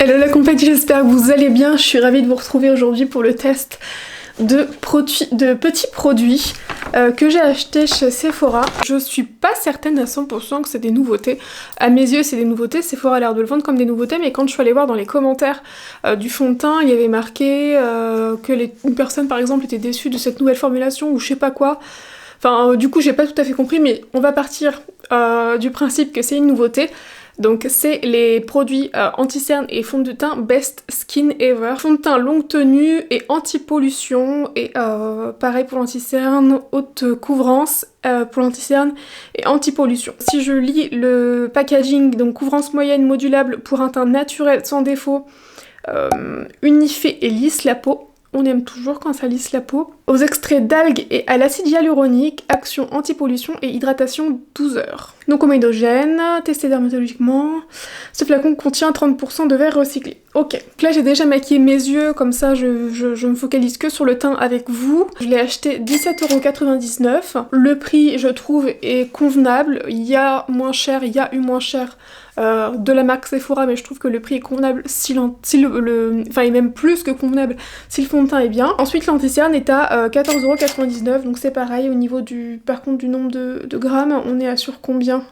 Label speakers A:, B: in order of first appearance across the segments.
A: Hello la compagnie, j'espère que vous allez bien. Je suis ravie de vous retrouver aujourd'hui pour le test de petits produits que j'ai achetés chez Sephora. Je suis pas certaine à 100% que c'est des nouveautés. À mes yeux c'est des nouveautés, Sephora a l'air de le vendre comme des nouveautés, mais quand je suis allée voir dans les commentaires du fond de teint, il y avait marqué que une personne par exemple était déçue de cette nouvelle formulation ou je sais pas quoi. Enfin du coup j'ai pas tout à fait compris, mais on va partir du principe que c'est une nouveauté. Donc c'est les produits anti-cerne et fond de teint Best Skin Ever. Fond de teint longue tenue et anti-pollution et pareil pour l'anti-cerne, haute couvrance pour l'anti-cerne et anti-pollution. Si je lis le packaging, donc couvrance moyenne modulable pour un teint naturel sans défaut, unifie et lisse la peau. On aime toujours quand ça lisse la peau. Aux extraits d'algues et à l'acide hyaluronique, action anti-pollution et hydratation 12 heures. Non comédogène, testé dermatologiquement. Ce flacon contient 30% de verre recyclé. Ok, là j'ai déjà maquillé mes yeux, comme ça je me focalise que sur le teint avec vous. Je l'ai acheté 17,99 €. Le prix, je trouve, est convenable. Il y a moins cher, il y a eu moins cher de la marque Sephora, mais je trouve que le prix est convenable enfin il est même plus que convenable si le fond de teint est bien. Ensuite l'anti-cerne est à 14,99 €, donc c'est pareil au niveau par contre du nombre de grammes, on est à sur combien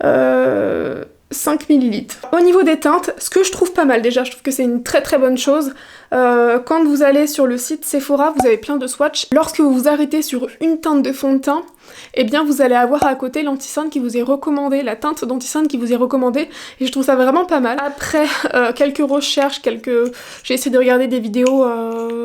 A: 5 ml. Au niveau des teintes, ce que je trouve pas mal déjà, je trouve que c'est une très très bonne chose. Quand vous allez sur le site Sephora, vous avez plein de swatchs. Lorsque vous vous arrêtez sur une teinte de fond de teint, eh bien vous allez avoir à côté l'anti-cerne qui vous est recommandé, la teinte d'anti-cerne qui vous est recommandée, et je trouve ça vraiment pas mal. Après quelques recherches, j'ai essayé de regarder des vidéos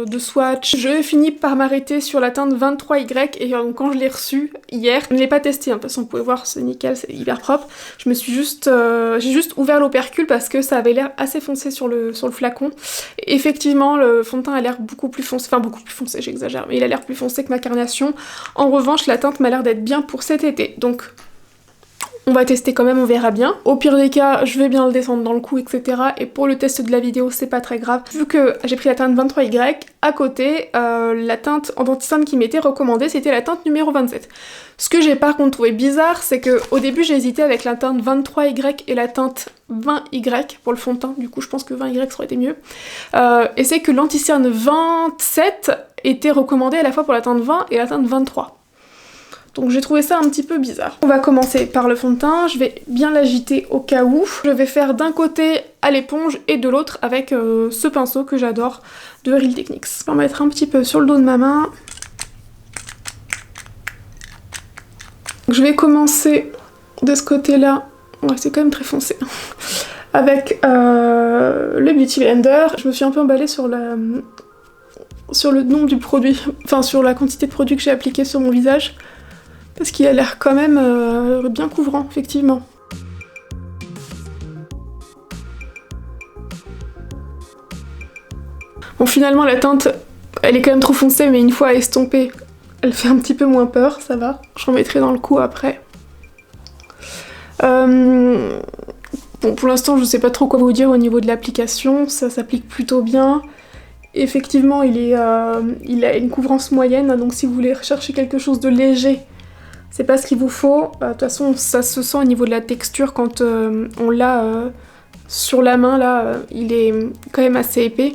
A: de swatch, je finis par m'arrêter sur la teinte 23Y, et quand je l'ai reçue hier, je ne l'ai pas testé, hein, de toute façon vous pouvez voir, c'est nickel, c'est hyper propre. J'ai juste ouvert l'opercule parce que ça avait l'air assez foncé sur le flacon. Et effectivement, le fond de teint a l'air beaucoup plus foncé, enfin beaucoup plus foncé, j'exagère, mais il a l'air plus foncé que ma carnation. En revanche, la teinte m'a l'air d'être bien pour cet été, donc on va tester quand même, on verra bien. Au pire des cas, je vais bien le descendre dans le cou, etc. Et pour le test de la vidéo, c'est pas très grave. Vu que j'ai pris la teinte 23Y, à côté, la teinte en anti-cerne qui m'était recommandée, c'était la teinte numéro 27. Ce que j'ai par contre trouvé bizarre, c'est que au début j'ai hésité avec la teinte 23Y et la teinte 20Y pour le fond de teint, du coup je pense que 20Y ça aurait été mieux. Et c'est que l'anti-cerne 27 était recommandée à la fois pour la teinte 20 et la teinte 23. Donc j'ai trouvé ça un petit peu bizarre. On va commencer par le fond de teint, je vais bien l'agiter au cas où. Je vais faire d'un côté à l'éponge et de l'autre avec ce pinceau que j'adore de Real Techniques. Je vais en mettre un petit peu sur le dos de ma main. Je vais commencer de ce côté-là, ouais, c'est quand même très foncé, avec le Beauty Blender. Je me suis un peu emballée sur le nom du produit, enfin sur la quantité de produit que j'ai appliqué sur mon visage. Parce qu'il a l'air quand même bien couvrant, effectivement. Bon, finalement, la teinte, elle est quand même trop foncée, mais une fois estompée, elle fait un petit peu moins peur, ça va. Je remettrai dans le cou après. Bon, pour l'instant, je sais pas trop quoi vous dire au niveau de l'application, ça s'applique plutôt bien. Effectivement, il a une couvrance moyenne, donc si vous voulez rechercher quelque chose de léger, c'est pas ce qu'il vous faut. De toute façon, ça se sent au niveau de la texture quand on l'a sur la main, là, il est quand même assez épais.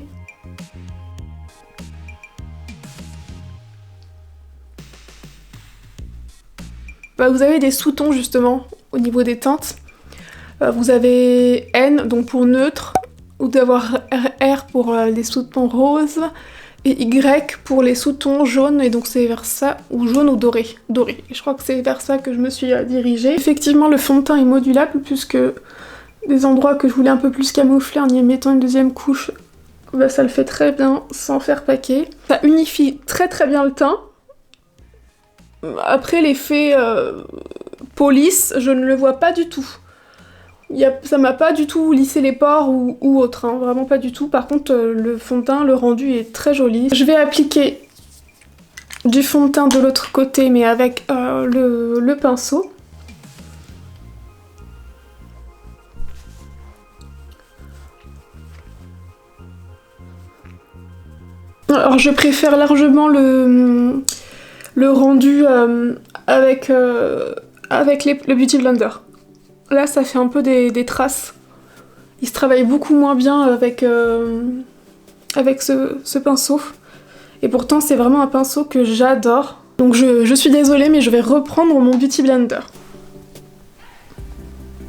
A: Bah, vous avez des sous-tons justement au niveau des teintes. Vous avez N, donc pour neutre, ou d'avoir R pour les sous-tons roses, et Y pour les sous-tons jaunes, et donc c'est vers ça, ou jaune ou doré. Doré. Et je crois que c'est vers ça que je me suis dirigée. Effectivement, le fond de teint est modulable, puisque des endroits que je voulais un peu plus camoufler en y mettant une deuxième couche, bah, ça le fait très bien, sans faire paquet. Ça unifie très très bien le teint. Après, l'effet police, je ne le vois pas du tout. Ça m'a pas du tout lissé les pores ou autre, hein, vraiment pas du tout. Par contre, le fond de teint, le rendu est très joli. Je vais appliquer du fond de teint de l'autre côté, mais avec le pinceau. Alors je préfère largement le rendu avec le Beauty Blender. Là, ça fait un peu des traces. Il se travaille beaucoup moins bien avec, avec ce pinceau. Et pourtant c'est vraiment un pinceau que j'adore. Donc je suis désolée mais je vais reprendre mon Beauty Blender.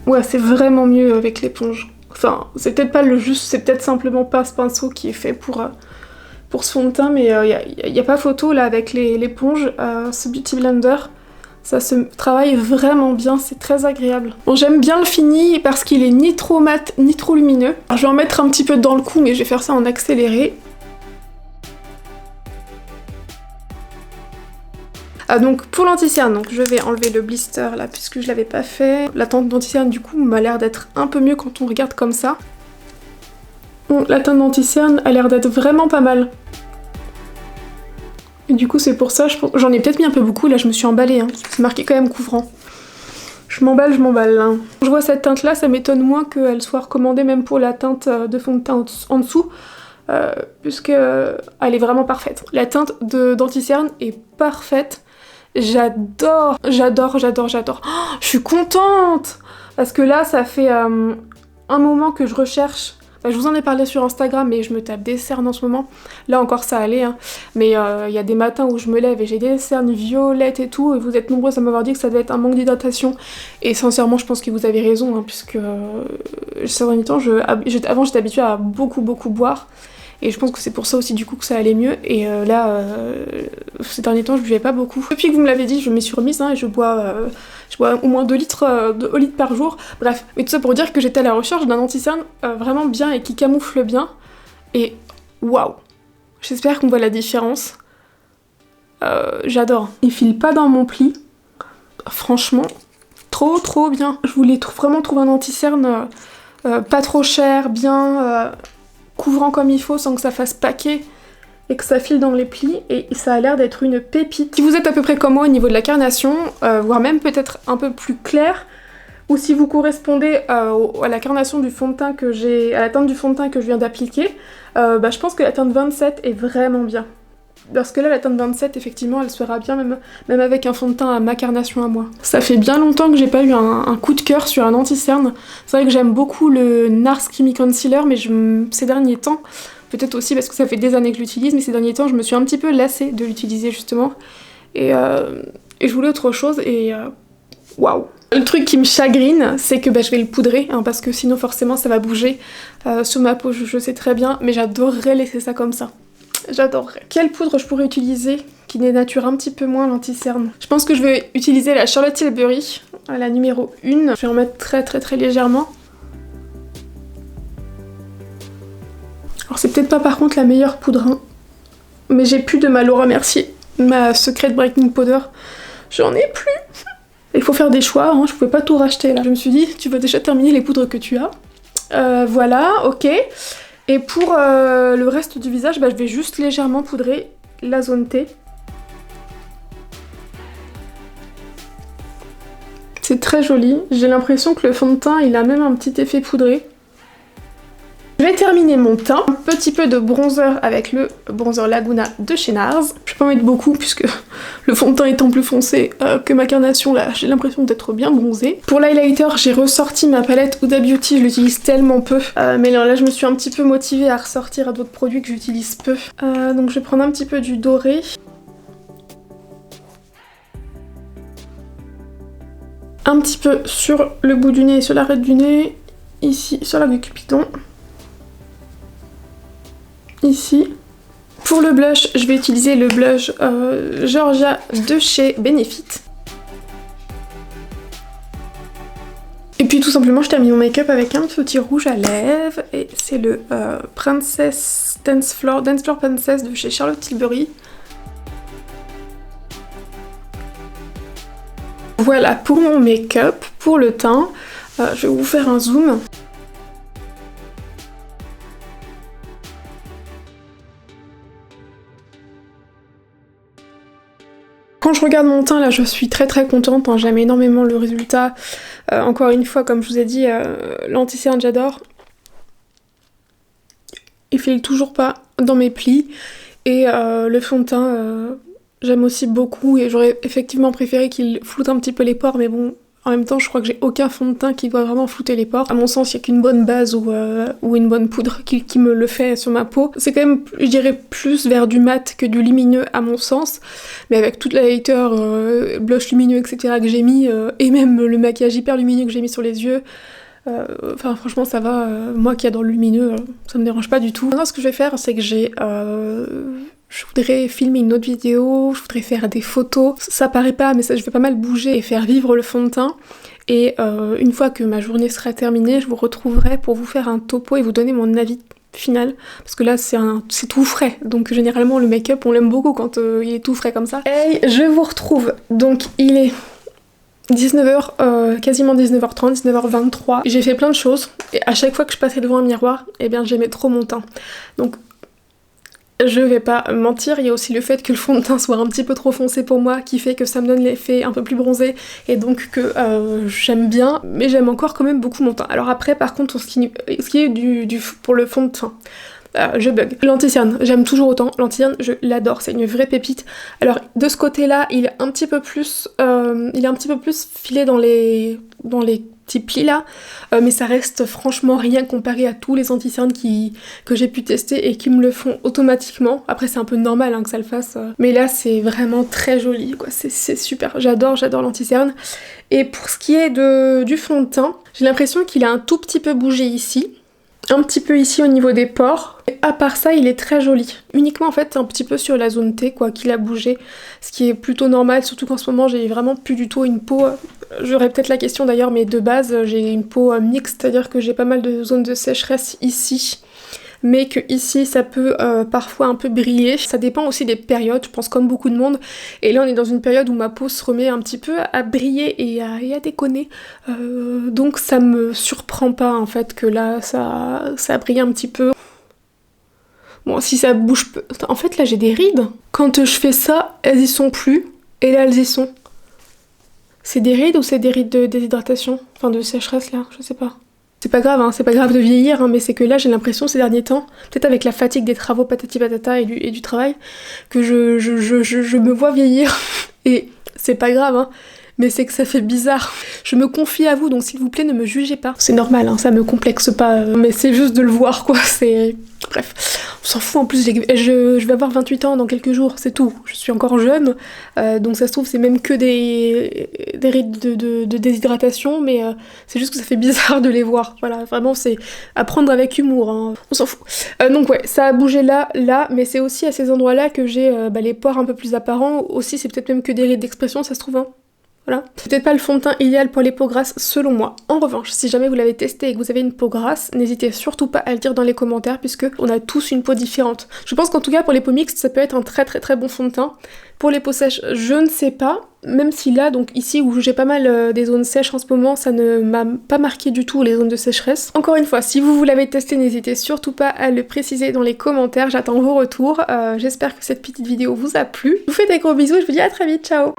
A: Ouais, c'est vraiment mieux avec l'éponge. Enfin, c'est peut-être pas le juste, c'est peut-être simplement pas ce pinceau qui est fait pour ce fond de teint, mais y a pas photo là avec l'éponge, ce Beauty Blender. Ça se travaille vraiment bien, c'est très agréable. Bon, j'aime bien le fini parce qu'il est ni trop mat, ni trop lumineux. Alors, je vais en mettre un petit peu dans le cou, mais je vais faire ça en accéléré. Donc pour l'anti-cerne, donc je vais enlever le blister là puisque je l'avais pas fait. La teinte d'anti-cerne du coup m'a l'air d'être un peu mieux quand on regarde comme ça. Bon, la teinte d'anti-cerne a l'air d'être vraiment pas mal. Et du coup c'est pour ça, j'en ai peut-être mis un peu beaucoup, là je me suis emballée, hein. C'est marqué quand même couvrant. Je m'emballe, hein. Quand je vois cette teinte là, ça m'étonne moins qu'elle soit recommandée même pour la teinte de fond de teint en dessous. Puisque elle est vraiment parfaite. La teinte d'anti-cerne est parfaite. J'adore. Oh, je suis contente parce que là ça fait un moment que je recherche. Je vous en ai parlé sur Instagram mais je me tape des cernes en ce moment. Là encore ça allait hein. Mais il y a des matins où je me lève et j'ai des cernes violettes et tout et vous êtes nombreux à m'avoir dit que ça devait être un manque d'hydratation et sincèrement je pense que vous avez raison hein, puisque ces derniers temps avant j'étais habituée à beaucoup boire. Et je pense que c'est pour ça aussi du coup que ça allait mieux. Et là, ces derniers temps, je buvais pas beaucoup. Depuis que vous me l'avez dit, je m'y suis remise hein, et je bois au moins 2 litres par jour. Bref, mais tout ça pour dire que j'étais à la recherche d'un anti-cerne vraiment bien et qui camoufle bien. Et waouh! J'espère qu'on voit la différence. J'adore. Il file pas dans mon pli. Franchement, trop bien. Je voulais vraiment trouver un anti-cerne pas trop cher, bien... couvrant comme il faut sans que ça fasse paquet et que ça file dans les plis et ça a l'air d'être une pépite. Si vous êtes à peu près comme moi au niveau de la carnation, voire même peut-être un peu plus clair, ou si vous correspondez à la carnation du fond de teint que j'ai, à la teinte du fond de teint que je viens d'appliquer, je pense que la teinte 27 est vraiment bien. Parce que là, la teinte 27, effectivement, elle sera bien même avec un fond de teint à ma carnation à moi. Ça fait bien longtemps que j'ai pas eu un coup de cœur sur un anti-cerne. C'est vrai que j'aime beaucoup le NARS Creamy Concealer, mais ces derniers temps, peut-être aussi parce que ça fait des années que je l'utilise, mais ces derniers temps, je me suis un petit peu lassée de l'utiliser justement. Et je voulais autre chose et waouh! Le truc qui me chagrine, c'est que je vais le poudrer, hein, parce que sinon forcément ça va bouger sur ma peau, je sais très bien, mais j'adorerais laisser ça comme ça. J'adorerais. Quelle poudre je pourrais utiliser qui dénature un petit peu moins l'anti-cerne? Je pense que je vais utiliser la Charlotte Tilbury, la numéro 1. Je vais en mettre très légèrement. Alors c'est peut-être pas par contre la meilleure poudre, hein, mais j'ai plus de ma Laura Mercier, ma Secret Brightening Powder. J'en ai plus. Il faut faire des choix, hein, je pouvais pas tout racheter là. Je me suis dit, tu vas déjà terminer les poudres que tu as. Voilà, ok. Et pour le reste du visage, je vais juste légèrement poudrer la zone T. C'est très joli. J'ai l'impression que le fond de teint, il a même un petit effet poudré. Je vais terminer mon teint. Un petit peu de bronzer avec le bronzer Laguna de chez NARS. Je vais pas en mettre beaucoup puisque le fond de teint étant plus foncé que ma carnation, là j'ai l'impression d'être bien bronzée. Pour l'highlighter, j'ai ressorti ma palette Huda Beauty, je l'utilise tellement peu. Mais là je me suis un petit peu motivée à ressortir à d'autres produits que j'utilise peu. Donc je vais prendre un petit peu du doré. Un petit peu sur le bout du nez et sur l'arête du nez. Ici sur la Cupidon. Ici. Pour le blush, je vais utiliser le blush Georgia de chez Benefit. Et puis tout simplement, je termine mon make-up avec un petit rouge à lèvres. Et c'est le Princess Dance Floor Princess de chez Charlotte Tilbury. Voilà pour mon make-up, pour le teint. Je vais vous faire un zoom. Quand je regarde mon teint, là, je suis très contente, hein, j'aime énormément le résultat. Encore une fois, comme je vous ai dit, l'anti-cerne, j'adore. Il file toujours pas dans mes plis. Et le fond de teint, j'aime aussi beaucoup. Et j'aurais effectivement préféré qu'il floute un petit peu les pores, mais bon, En même temps, je crois que j'ai aucun fond de teint qui doit vraiment flouter les pores. À mon sens, il n'y a qu'une bonne base ou une bonne poudre qui me le fait sur ma peau. C'est quand même, je dirais, plus vers du mat que du lumineux à mon sens. Mais avec toute la lighter, blush lumineux, etc. que j'ai mis, et même le maquillage hyper lumineux que j'ai mis sur les yeux, enfin franchement ça va, moi qui adore le lumineux, ça me dérange pas du tout. Maintenant ce que je vais faire c'est que je voudrais filmer une autre vidéo, je voudrais faire des photos, ça paraît pas mais ça, je vais pas mal bouger et faire vivre le fond de teint. Et une fois que ma journée sera terminée, je vous retrouverai pour vous faire un topo et vous donner mon avis final, parce que là c'est tout frais, donc généralement le make-up on l'aime beaucoup quand il est tout frais comme ça. Et je vous retrouve, donc il est 19h, quasiment 19h30, 19h23. J'ai fait plein de choses et à chaque fois que je passais devant un miroir, eh bien j'aimais trop mon teint. Donc je vais pas mentir, il y a aussi le fait que le fond de teint soit un petit peu trop foncé pour moi qui fait que ça me donne l'effet un peu plus bronzé et donc que j'aime bien, mais j'aime encore quand même beaucoup mon teint. Alors après par contre ce qui est pour le fond de teint, je bug. L'anti-cerne, j'aime toujours autant. L'anti-cerne, je l'adore, c'est une vraie pépite. Alors de ce côté-là, il est un petit peu plus filé dans les petits plis là, mais ça reste franchement rien comparé à tous les anti-cernes que j'ai pu tester et qui me le font automatiquement. Après c'est un peu normal hein, que ça le fasse, mais là c'est vraiment très joli, quoi. C'est super. J'adore l'anti-cerne. Et pour ce qui est du fond de teint, j'ai l'impression qu'il a un tout petit peu bougé ici. Un petit peu ici au niveau des pores. Et à part ça, il est très joli. Uniquement en fait un petit peu sur la zone T quoi, qu'il a bougé. Ce qui est plutôt normal, surtout qu'en ce moment j'ai vraiment plus du tout une peau... J'aurais peut-être la question d'ailleurs, mais de base j'ai une peau mixte, c'est-à-dire que j'ai pas mal de zones de sécheresse ici. Mais que ici ça peut parfois un peu briller. Ça dépend aussi des périodes, je pense comme beaucoup de monde. Et là on est dans une période où ma peau se remet un petit peu à briller et à déconner. Donc ça me surprend pas en fait que là ça brille un petit peu. Bon si ça bouge peu... En fait là j'ai des rides. Quand je fais ça, elles y sont plus. Et là elles y sont. C'est des rides ou c'est des rides de déshydratation? Enfin de sécheresse là, je sais pas. C'est pas grave, hein, c'est pas grave de vieillir, hein, mais c'est que là j'ai l'impression ces derniers temps, peut-être avec la fatigue des travaux patati patata et du travail, que je me vois vieillir. Et c'est pas grave, hein, mais c'est que ça fait bizarre. Je me confie à vous, donc s'il vous plaît ne me jugez pas. C'est normal, hein, ça me complexe pas, mais c'est juste de le voir quoi, c'est... Bref, on s'en fout en plus, je vais avoir 28 ans dans quelques jours, c'est tout. Je suis encore jeune, donc ça se trouve c'est même que des rides de déshydratation, mais c'est juste que ça fait bizarre de les voir. Voilà, vraiment c'est à prendre avec humour, hein. On s'en fout. Donc ouais, ça a bougé là, mais c'est aussi à ces endroits-là que j'ai les pores un peu plus apparents. Aussi c'est peut-être même que des rides d'expression, ça se trouve, hein. Voilà. C'est peut-être pas le fond de teint idéal pour les peaux grasses selon moi. En revanche, si jamais vous l'avez testé et que vous avez une peau grasse, n'hésitez surtout pas à le dire dans les commentaires puisque on a tous une peau différente. Je pense qu'en tout cas pour les peaux mixtes, ça peut être un très très très bon fond de teint. Pour les peaux sèches, je ne sais pas, même si là, donc ici où j'ai pas mal des zones sèches en ce moment, ça ne m'a pas marqué du tout les zones de sécheresse. Encore une fois, si vous l'avez testé, n'hésitez surtout pas à le préciser dans les commentaires, j'attends vos retours. J'espère que cette petite vidéo vous a plu. Je vous fais des gros bisous et je vous dis à très vite, ciao!